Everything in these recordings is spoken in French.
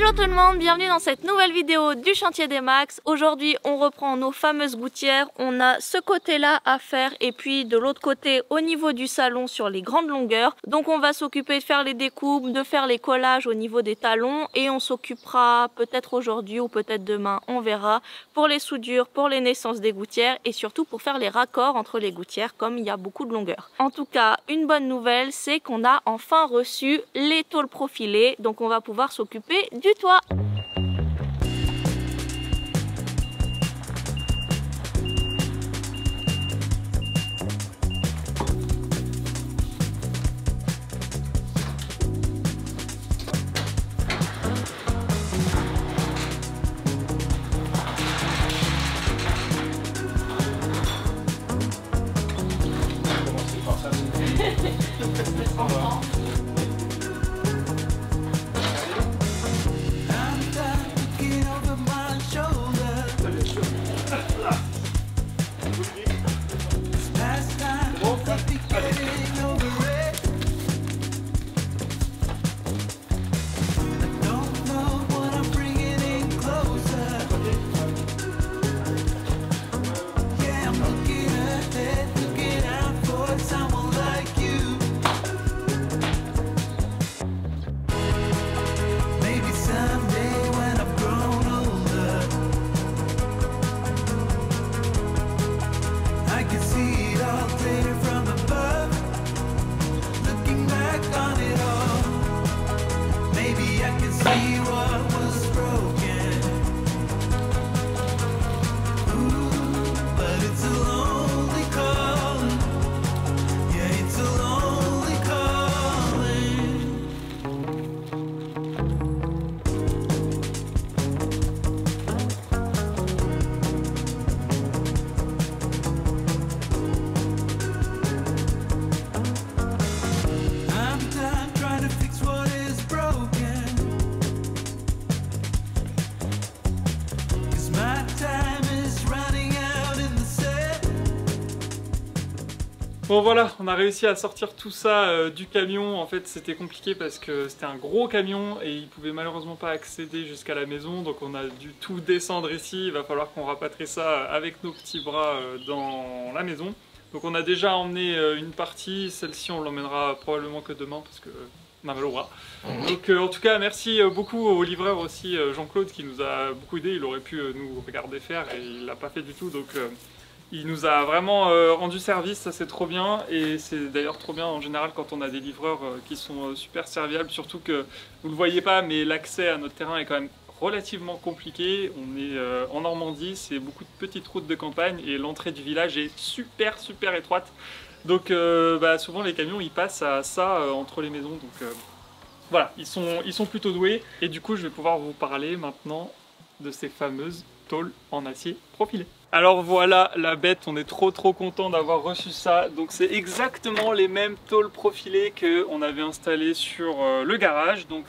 Hello tout le monde, bienvenue dans cette nouvelle vidéo du chantier des Max. Aujourd'hui on reprend nos fameuses gouttières. On a ce côté là à faire et puis de l'autre côté au niveau du salon sur les grandes longueurs. Donc on va s'occuper de faire les découpes, de faire les collages au niveau des talons et on s'occupera peut-être aujourd'hui ou peut-être demain, on verra, pour les soudures, pour les naissances des gouttières et surtout pour faire les raccords entre les gouttières comme il y a beaucoup de longueur. En tout cas, une bonne nouvelle, c'est qu'on a enfin reçu les tôles profilées, donc on va pouvoir s'occuper du toit. Bon voilà, on a réussi à sortir tout ça du camion. En fait c'était compliqué parce que c'était un gros camion et il pouvait malheureusement pas accéder jusqu'à la maison. Donc on a dû tout descendre ici, il va falloir qu'on rapatrie ça avec nos petits bras dans la maison. Donc on a déjà emmené une partie, celle-ci on l'emmènera probablement que demain parce que on a mal au bras. Donc en tout cas merci beaucoup au livreur aussi, Jean-Claude, qui nous a beaucoup aidé. Il aurait pu nous regarder faire et il l'a pas fait du tout. Donc il nous a vraiment rendu service, ça c'est trop bien. Et c'est d'ailleurs trop bien en général quand on a des livreurs qui sont super serviables. Surtout que vous ne le voyez pas, mais l'accès à notre terrain est quand même relativement compliqué. On est en Normandie, c'est beaucoup de petites routes de campagne et l'entrée du village est super étroite. Donc souvent les camions ils passent à ça entre les maisons. Donc voilà, ils sont plutôt doués. Et du coup je vais pouvoir vous parler maintenant de ces fameuses tôles en acier profilé. Alors voilà la bête, on est trop content d'avoir reçu ça. Donc c'est exactement les mêmes tôles profilées qu'on avait installées sur le garage. Donc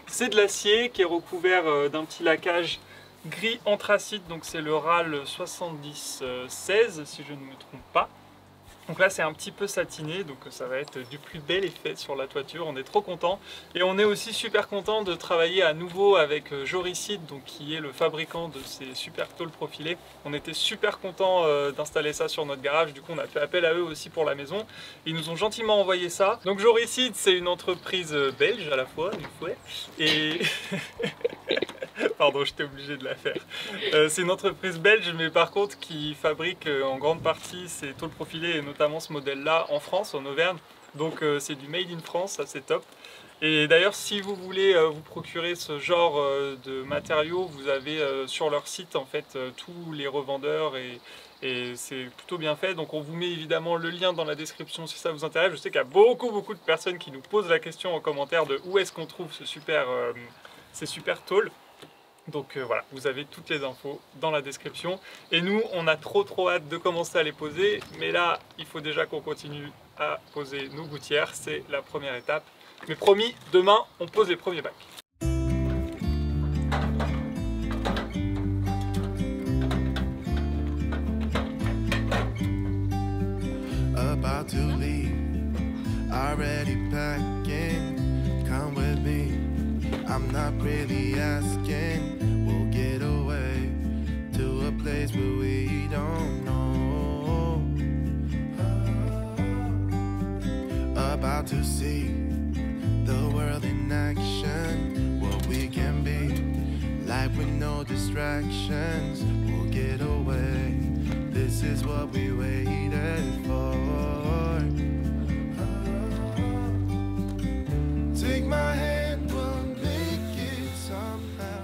c'est de l'acier qui est recouvert d'un petit laquage gris anthracite. Donc c'est le RAL 7016 si je ne me trompe pas. Donc là c'est un petit peu satiné, donc ça va être du plus bel effet sur la toiture, on est trop content. Et on est aussi super content de travailler à nouveau avec Joricide, donc qui est le fabricant de ces super tôles profilées. On était super content d'installer ça sur notre garage, du coup on a fait appel à eux aussi pour la maison. Ils nous ont gentiment envoyé ça. Donc Joricide c'est une entreprise belge à la fois, une fois, et... Pardon, j'étais obligé de la faire. C'est une entreprise belge, mais par contre qui fabrique en grande partie ces tôles profilées et notamment ce modèle-là en France, en Auvergne. Donc c'est du made in France, ça c'est top. Et d'ailleurs, si vous voulez vous procurer ce genre de matériaux, vous avez sur leur site en fait tous les revendeurs et c'est plutôt bien fait. Donc on vous met évidemment le lien dans la description si ça vous intéresse. Je sais qu'il y a beaucoup de personnes qui nous posent la question en commentaire de où est-ce qu'on trouve ces super tôles. Donc voilà, vous avez toutes les infos dans la description. Et nous, on a trop hâte de commencer à les poser. Mais là, il faut déjà qu'on continue à poser nos gouttières. C'est la première étape. Mais promis, demain, on pose les premiers bacs. About to leave, already packing. Come with me, I'm not really out. about to see the world in action, what we can be, life with no distractions, we'll get away, this is what we waited for. Take my hand, we'll make it somehow.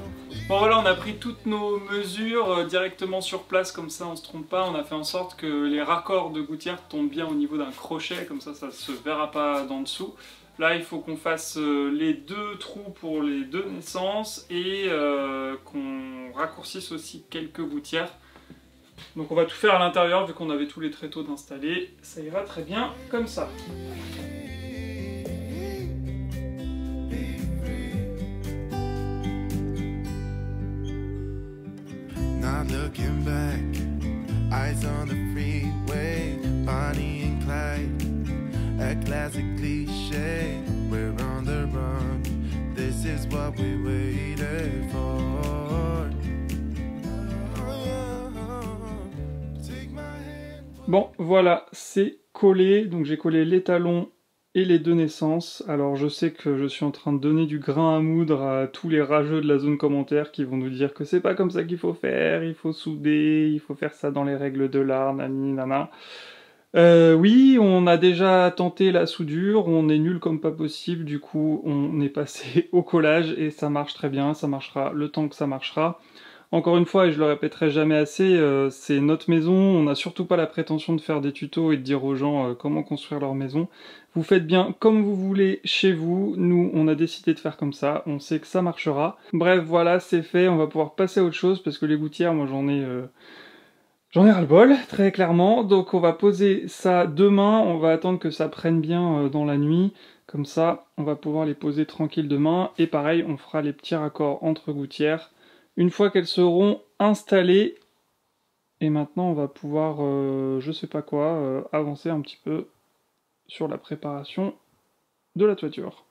Bon voilà, on a pris toutes nos mesures directement sur place, comme ça on se trompe pas. On a fait en sorte que les raccords de gouttière tombent bien au niveau d'un crochet, comme ça ça se verra pas d'en dessous. Là il faut qu'on fasse les deux trous pour les deux naissances et qu'on raccourcisse aussi quelques gouttières. Donc on va tout faire à l'intérieur vu qu'on avait tous les tréteaux d'installer. Ça ira très bien comme ça. Not looking back, eyes on the freeway, Bonnie and Clyde, a classic cliche, we're on the run, this is what we waited for. Take my hand. Bon voilà, c'est collé, donc j'ai collé les talons et les deux naissances. Alors je sais que je suis en train de donner du grain à moudre à tous les rageux de la zone commentaire qui vont nous dire que c'est pas comme ça qu'il faut faire, il faut souder, il faut faire ça dans les règles de l'art, nani nana. Oui, on a déjà tenté la soudure, on est nul comme pas possible, du coup on est passé au collage et ça marche très bien, ça marchera le temps que ça marchera. Encore une fois, et je le répéterai jamais assez, c'est notre maison, on n'a surtout pas la prétention de faire des tutos et de dire aux gens comment construire leur maison. Vous faites bien comme vous voulez chez vous, nous on a décidé de faire comme ça, on sait que ça marchera. Bref, voilà, c'est fait, on va pouvoir passer à autre chose parce que les gouttières, moi j'en ai ras-le-bol, très clairement. Donc on va poser ça demain, on va attendre que ça prenne bien dans la nuit. Comme ça, on va pouvoir les poser tranquille demain. Et pareil, on fera les petits raccords entre gouttières une fois qu'elles seront installées. Et maintenant, on va pouvoir, je sais pas quoi, avancer un petit peu sur la préparation de la toiture.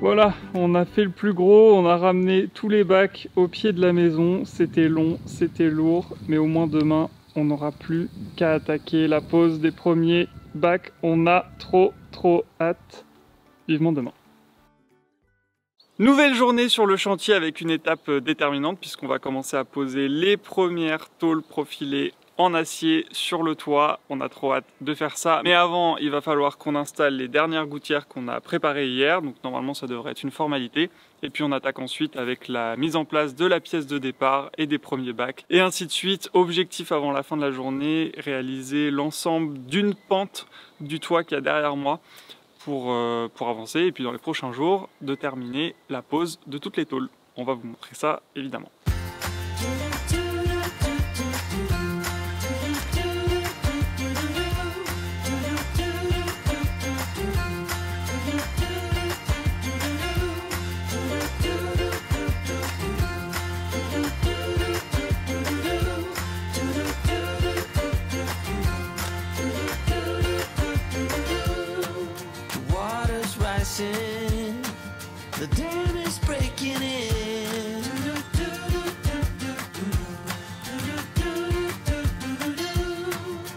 Voilà, on a fait le plus gros, on a ramené tous les bacs au pied de la maison. C'était long, c'était lourd, mais au moins demain, on n'aura plus qu'à attaquer la pose des premiers bacs. On a trop hâte. Vivement demain. Nouvelle journée sur le chantier avec une étape déterminante puisqu'on va commencer à poser les premières tôles profilées en acier sur le toit. On a trop hâte de faire ça. Mais avant, il va falloir qu'on installe les dernières gouttières qu'on a préparées hier. Donc normalement, ça devrait être une formalité. Et puis on attaque ensuite avec la mise en place de la pièce de départ et des premiers bacs. Et ainsi de suite. Objectif avant la fin de la journée, réaliser l'ensemble d'une pente du toit qu'il y a derrière moi pour avancer. Et puis dans les prochains jours, de terminer la pose de toutes les tôles. On va vous montrer ça évidemment. listen. The dam is breaking in.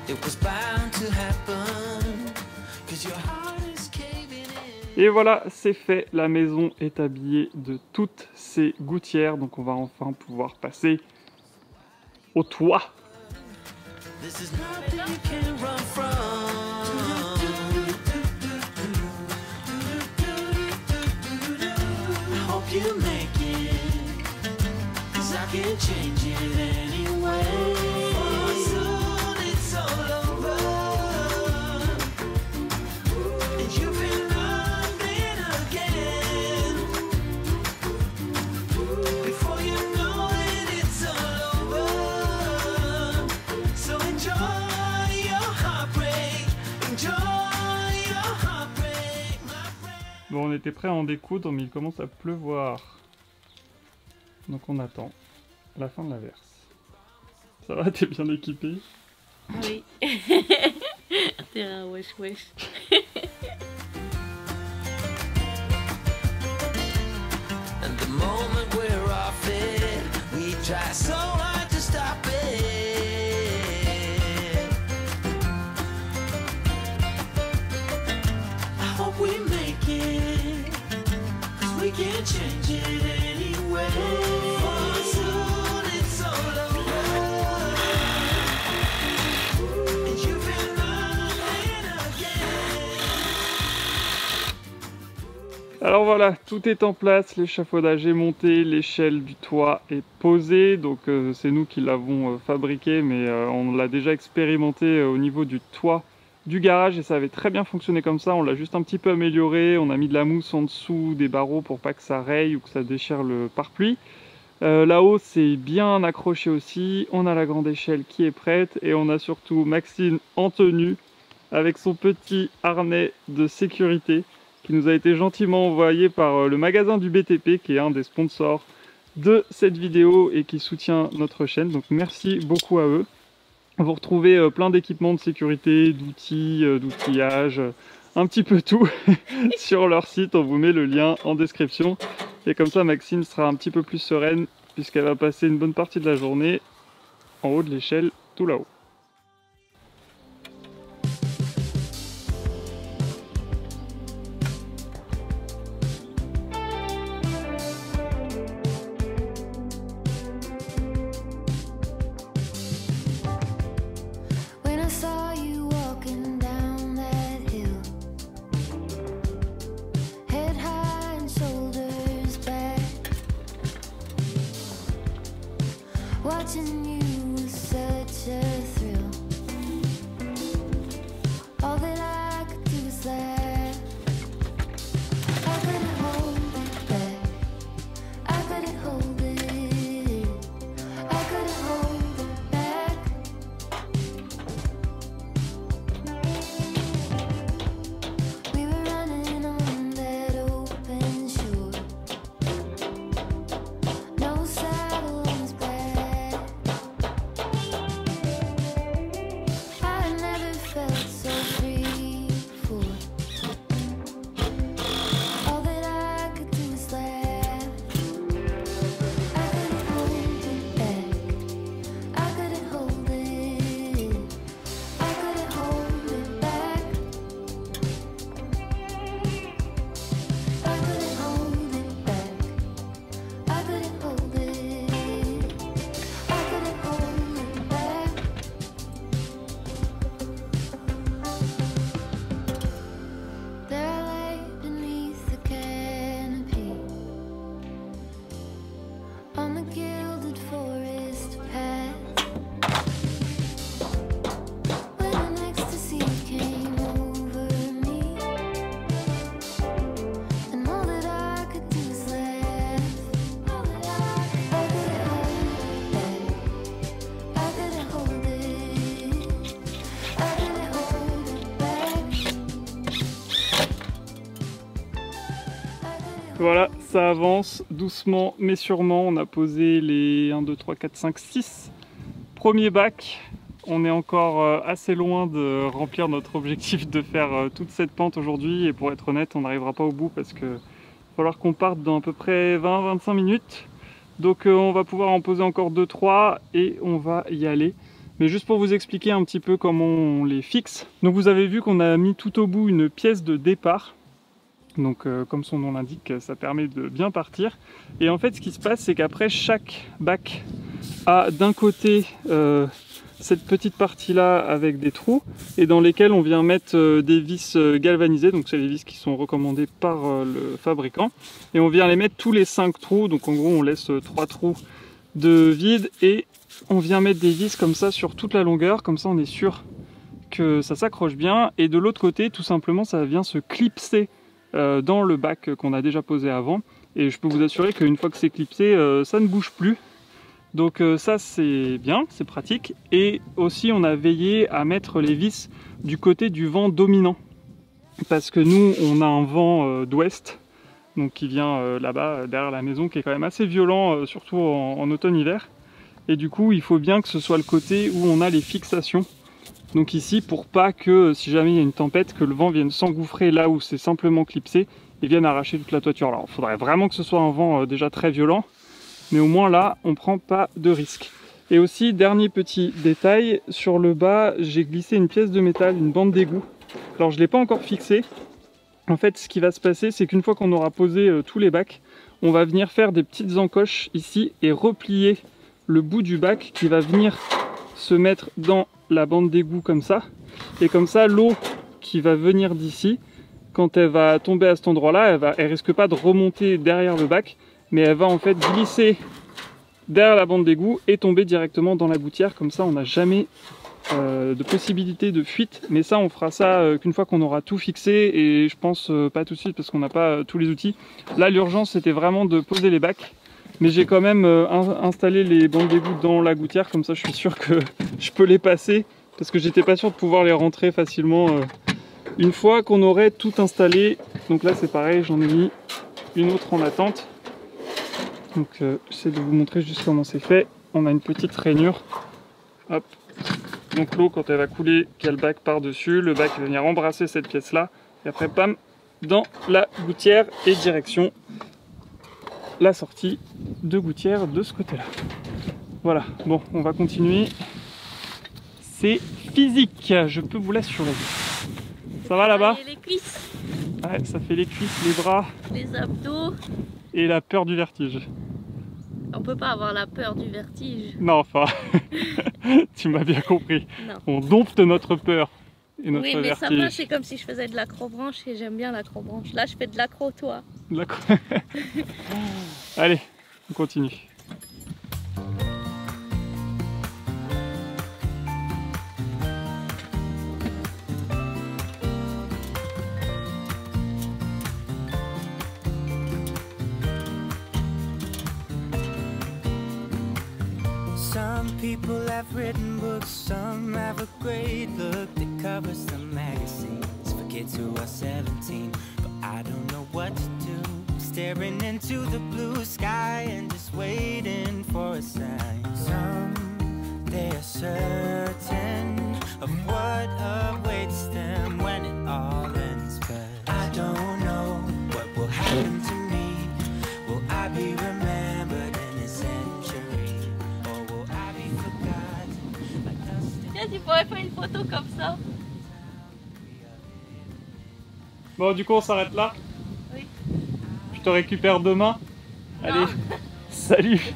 It was bound to happen, 'cause your heart is caving in. Et voilà, c'est fait. La maison est habillée de toutes ces gouttières. Donc on va enfin pouvoir passer au toit. This is nothing you can run from. I hope you make it, 'cause I can't change it anyway. Soon it's all over, and you've been running again. Before you know it, it's all over. So enjoy your heartbreak, enjoy your heartbreak, my friend. Bon, on était prêt à en découdre, mais il commence à pleuvoir. Donc on attend la fin de l'averse. Ça va, t'es bien équipé? Oui. T'es un wesh wesh. And the moment we're off it, we try so hard to stop it. I hope we make it, 'cause we can't change it anyway. Soon it's all over, and you've been running again. Alors voilà, tout est en place, l'échafaudage est monté, l'échelle du toit est posée, donc c'est nous qui l'avons fabriqué, mais on l'a déjà expérimenté au niveau du toit du garage et ça avait très bien fonctionné comme ça. On l'a juste un petit peu amélioré, on a mis de la mousse en dessous des barreaux pour pas que ça raye ou que ça déchire le pare-pluie. Là-haut c'est bien accroché aussi, on a la grande échelle qui est prête et on a surtout Maxime en tenue avec son petit harnais de sécurité qui nous a été gentiment envoyé par le magasin du BTP qui est un des sponsors de cette vidéo et qui soutient notre chaîne, donc merci beaucoup à eux. Vous retrouvez plein d'équipements de sécurité, d'outils, d'outillage, un petit peu tout sur leur site, on vous met le lien en description. Et comme ça Maxime sera un petit peu plus sereine puisqu'elle va passer une bonne partie de la journée en haut de l'échelle, tout là-haut. When I saw you walking down that hill, head high and shoulders back, watching you was such a thrill. All that I could do was laugh. I couldn't hold it back. I couldn't hold it. I couldn't hold it back. We were running on that open shore, no saddle on his back. I never felt so free before. All that I could do was laugh. I couldn't hold it back. I couldn't hold it. I couldn't hold it back. I couldn't hold it back. I couldn't hold it. I couldn't hold it back. There I lay beneath the canopy on the gilded forest path, when an ecstasy came over me, and all that I could do was laugh. I couldn't hold it back. I couldn't hold it. I couldn't hold it back. Voilà, ça avance doucement mais sûrement. On a posé les 1, 2, 3, 4, 5, 6 premiers bacs on est encore assez loin de remplir notre objectif de faire toute cette pente aujourd'hui, et pour être honnête, on n'arrivera pas au bout parce qu'il va falloir qu'on parte dans à peu près 20-25 minutes. Donc on va pouvoir en poser encore 2-3 et on va y aller. Mais juste pour vous expliquer un petit peu comment on les fixe. Donc vous avez vu qu'on a mis tout au bout une pièce de départ. Donc comme son nom l'indique, ça permet de bien partir. Et en fait ce qui se passe, c'est qu'après chaque bac a d'un côté cette petite partie là avec des trous et dans lesquels on vient mettre des vis galvanisées. Donc c'est les vis qui sont recommandées par le fabricant. Et on vient les mettre tous les 5 trous. Donc en gros on laisse 3 trous de vide et on vient mettre des vis comme ça sur toute la longueur, comme ça on est sûr que ça s'accroche bien. Et de l'autre côté, tout simplement, ça vient se clipser dans le bac qu'on a déjà posé avant. Et je peux vous assurer qu'une fois que c'est clipsé, ça ne bouge plus. Donc ça c'est bien, c'est pratique. Et aussi on a veillé à mettre les vis du côté du vent dominant. Parce que nous, on a un vent d'ouest, donc qui vient là-bas, derrière la maison, qui est quand même assez violent, surtout en automne-hiver. Et du coup il faut bien que ce soit le côté où on a les fixations. Donc ici, pour pas que si jamais il y a une tempête, que le vent vienne s'engouffrer là où c'est simplement clipsé et vienne arracher toute la toiture. Alors il faudrait vraiment que ce soit un vent déjà très violent, mais au moins là on prend pas de risque. Et aussi, dernier petit détail, sur le bas j'ai glissé une pièce de métal, une bande d'égout. Alors je l'ai pas encore fixée. En fait ce qui va se passer, c'est qu'une fois qu'on aura posé tous les bacs, on va venir faire des petites encoches ici et replier le bout du bac qui va venir se mettre dans la bande d'égout comme ça. Et comme ça, l'eau qui va venir d'ici, quand elle va tomber à cet endroit-là, elle risque pas de remonter derrière le bac, mais elle va en fait glisser derrière la bande d'égout et tomber directement dans la gouttière. Comme ça, on n'a jamais de possibilité de fuite. Mais ça, on fera ça qu'une fois qu'on aura tout fixé, et je pense pas tout de suite parce qu'on n'a pas tous les outils. Là, l'urgence, c'était vraiment de poser les bacs. Mais j'ai quand même installé les bandes d'égout dans la gouttière, comme ça je suis sûr que je peux les passer, parce que j'étais pas sûr de pouvoir les rentrer facilement une fois qu'on aurait tout installé. Donc là c'est pareil, j'en ai mis une autre en attente. Donc j'essaie de vous montrer juste comment c'est fait. On a une petite rainure. Hop. Donc l'eau, quand elle va couler, qu'il y a le bac par-dessus, le bac va venir embrasser cette pièce-là, et après pam, dans la gouttière et direction la sortie de gouttière de ce côté-là. Voilà, bon, on va continuer. C'est physique, je peux vous l'assurer. Ça va là-bas? Les cuisses, Ouais, ça fait les cuisses, les bras les abdos. et la peur du vertige. On peut pas avoir la peur du vertige. Non, enfin, tu m'as bien compris. Non. On dompte notre peur et notre Oui, mais ça vertige. va, c'est comme si je faisais de l'acrobranche et j'aime bien l'acrobranche. Là, je fais de l'accro-toi. D'accord. Allez, on continue. Some people have written books, some have a great look that covers some magazines for kids who are 17. But I don't know what to do, staring into the blue sky and just waiting for a sign. Some, they are certain of what awaits them when it all ends. But I don't know what will happen to me. Will I be remembered in a century? Tiens, tu pourrais faire une photo comme ça. Bon, du coup, on s'arrête là. Oui. Je te récupère demain. Allez, salut.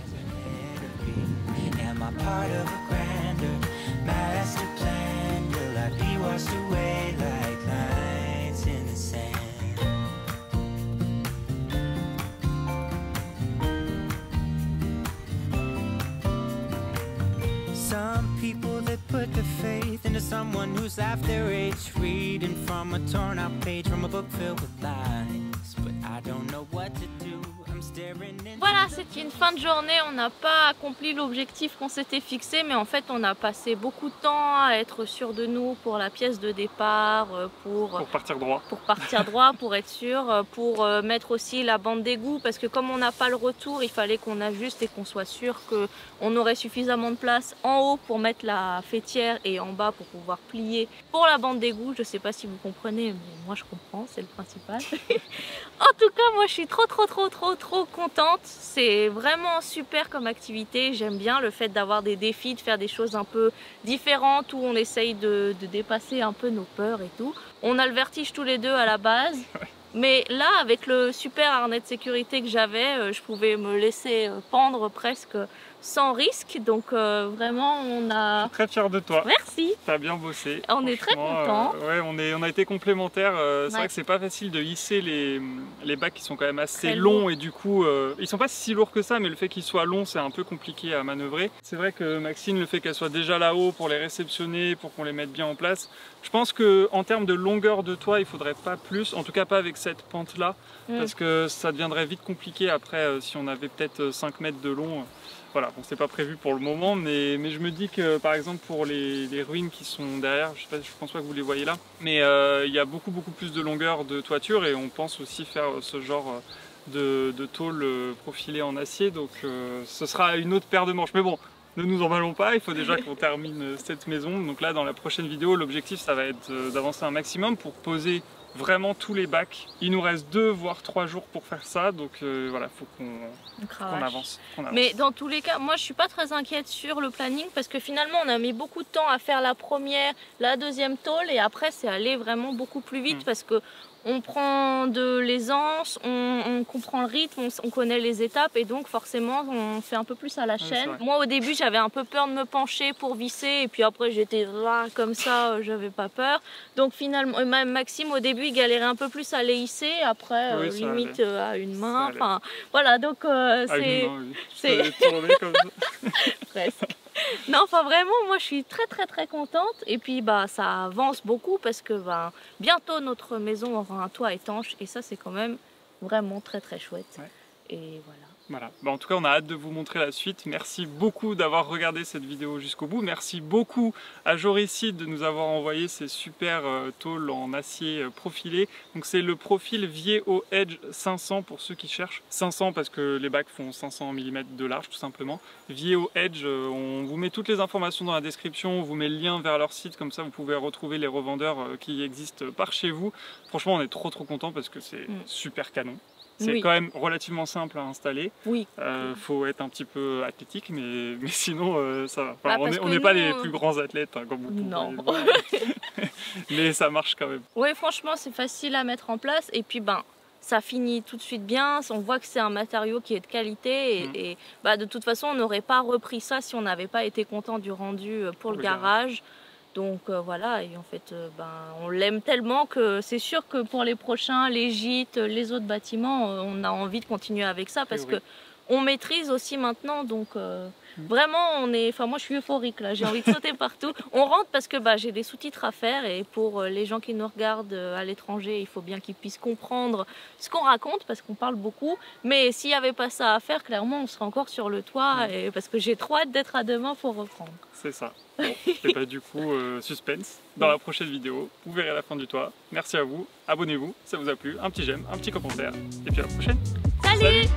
Am I part of a grander master plan? Will I be washed away like lines in the sand? Some people that put their faith into someone who's half their age, reading from a torn out page from a book filled with lies. But I don't know what to do. I'm staring into Voilà, the c'est une fin de journée, on n'a pas accompli l'objectif qu'on s'était fixé, mais en fait on a passé beaucoup de temps à être sûr de nous pour la pièce de départ, pour partir droit. pour partir droit, pour être sûr, pour mettre aussi la bande d'égout, parce que comme on n'a pas le retour, il fallait qu'on ajuste et qu'on soit sûr qu'on aurait suffisamment de place en haut pour mettre la fêtière et en bas pour pouvoir plier pour la bande d'égout. Je sais pas si vous comprenez, mais moi je comprends, c'est le principal. En tout cas, moi je suis trop contente. C'est vraiment super comme activité. J'aime bien le fait d'avoir des défis, de faire des choses un peu différentes où on essaye de dépasser un peu nos peurs et tout. On a le vertige tous les deux à la base. Mais là, avec le super harnais de sécurité que j'avais, je pouvais me laisser pendre presque sans risque. Donc vraiment, on Je a... suis très fier de toi. Merci. T'as bien bossé. On est très Franchement, contents. ouais, on a été complémentaires. C'est Ouais. vrai que c'est pas facile de hisser les bacs qui sont quand même assez Très longs lourds. et du coup, ils sont pas si lourds que ça, mais le fait qu'ils soient longs, c'est un peu compliqué à manœuvrer. C'est vrai que Maxine, le fait qu'elle soit déjà là-haut pour les réceptionner, pour qu'on les mette bien en place, je pense que en termes de longueur de toit, il faudrait pas plus, en tout cas pas avec cette pente-là, parce que ça deviendrait vite compliqué après si on avait peut-être 5 mètres de long. Voilà, bon, c'est pas prévu pour le moment, mais je me dis que par exemple pour les ruines qui sont derrière, je pense pas que vous les voyez là, mais il y a beaucoup plus de longueur de toiture et on pense aussi faire ce genre de tôle profilée en acier, donc ce sera une autre paire de manches. Mais bon, ne nous emballons pas, il faut déjà qu'on termine cette maison. Donc là, dans la prochaine vidéo, l'objectif ça va être d'avancer un maximum pour poser vraiment tous les bacs. Il nous reste 2 voire 3 jours pour faire ça, donc voilà, il faut qu'on avance. Mais dans tous les cas, moi je suis pas très inquiète sur le planning parce que finalement on a mis beaucoup de temps à faire la première, la deuxième tôle et après c'est allé vraiment beaucoup plus vite parce que on prend de l'aisance, on comprend le rythme, on connaît les étapes et donc forcément on fait un peu plus à la chaîne. Moi au début j'avais un peu peur de me pencher pour visser et puis après j'étais là comme ça, j'avais pas peur. Donc finalement, même Maxime au début il galérait un peu plus à les hisser, après Oui, limite à une main. Enfin voilà, donc c'est... C'est tourné comme ça. Presque. Non, enfin vraiment, moi je suis très contente et puis bah ça avance beaucoup parce que bah, bientôt notre maison aura un toit étanche et ça c'est quand même vraiment très chouette. Ouais. Et voilà. Voilà. Bah, en tout cas, on a hâte de vous montrer la suite. Merci beaucoup d'avoir regardé cette vidéo jusqu'au bout. Merci beaucoup à Joricide de nous avoir envoyé ces super tôles en acier profilé. Donc c'est le profil Vieo Edge 500 pour ceux qui cherchent. 500 parce que les bacs font 500 mm de large tout simplement. Vieo Edge, on vous met toutes les informations dans la description, on vous met le lien vers leur site, comme ça vous pouvez retrouver les revendeurs qui existent par chez vous. Franchement, on est trop contents parce que c'est super canon. C'est quand même relativement simple à installer. Oui. Faut être un petit peu athlétique, mais sinon ça va. Enfin, Bah, on n'est pas les plus grands athlètes, hein, comme vous pouvez Non. le voir. Mais ça marche quand même. Oui, franchement, c'est facile à mettre en place et puis ben ça finit tout de suite bien. On voit que c'est un matériau qui est de qualité et bah, de toute façon, on n'aurait pas repris ça si on n'avait pas été content du rendu pour le garage. Donc voilà, et en fait, ben, on l'aime tellement que c'est sûr que pour les prochains, les gîtes, les autres bâtiments, on a envie de continuer avec ça parce que on maîtrise aussi maintenant. Donc vraiment, enfin moi je suis euphorique là, j'ai envie de sauter partout. On rentre parce que bah, j'ai des sous-titres à faire et pour les gens qui nous regardent à l'étranger, il faut bien qu'ils puissent comprendre ce qu'on raconte parce qu'on parle beaucoup. Mais s'il n'y avait pas ça à faire, clairement, on serait encore sur le toit et, parce que j'ai trop hâte d'être à demain pour reprendre. C'est ça. Bon, et bah du coup, suspense. Dans la prochaine vidéo, vous verrez la fin du toit. Merci à vous, abonnez-vous, ça vous a plu, un petit j'aime, un petit commentaire, et puis à la prochaine. Salut.